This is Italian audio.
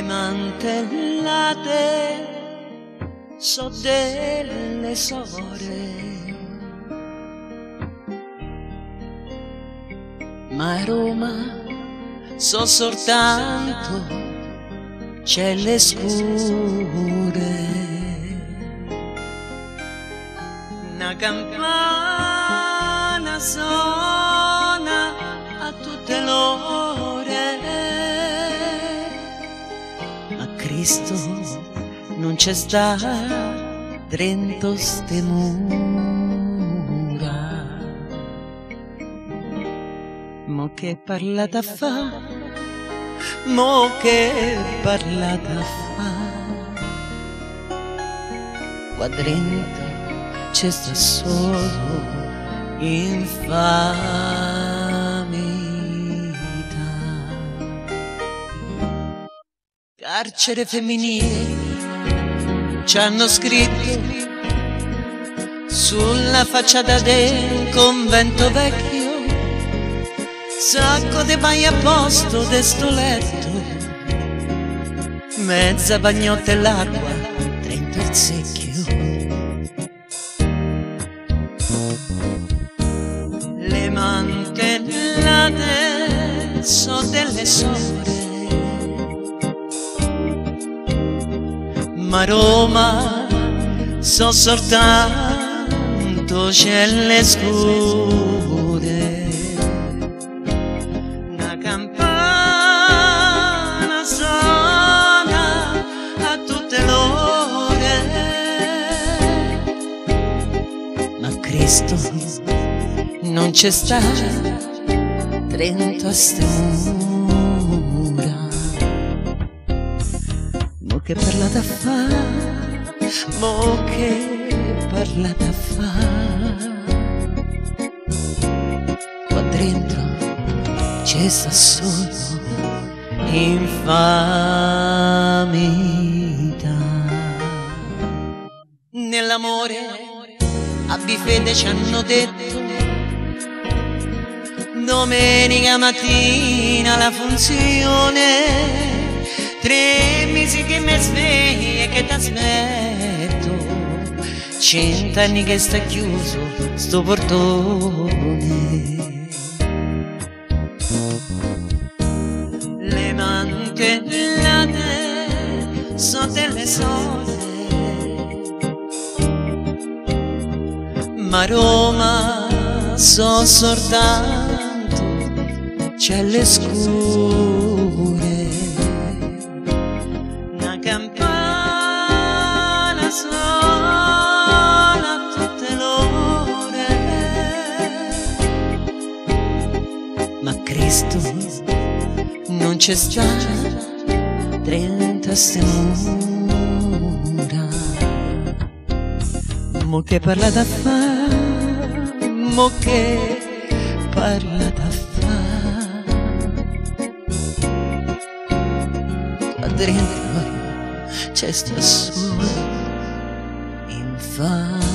mantellate so delle sore, ma a Roma so soltanto celle scure. Una campana suona a tutte l'ore, ma Cristo non c'è sta dentro ste mura. Mo che parlata fa, mo che parlata fa, qua dentro c'è sta solo infamità. Carcere femminile ci hanno scritto sulla facciata del convento vecchio, sacco de bagno a posto de sto letto, mezza bagnotta e l'acqua dentro il secchio. Le mantellate so delle sore, ma Roma so soltanto celle scure. Una campana suona a tutte l'ore, ma Cristo non c'è sta dentro a ste mura. Mo che parlata fa, mo che parlata fa, qua dentro c'è sta solo infamità. Nell'amore abbi fede ci hanno detto, domenica mattina la funzione, 3 mesi che mi svegli e che t'aspetto, 100 anni che sta chiuso sto portone. Le mantellate so delle sole, ma Roma so soltanto celle scure. Una campana suona a tutte l'ore, ma Cristo non c'è sta dentro a ste mura. Mo che parlata fa, mo che parlata fa, qua dentro c'è sta solo infame.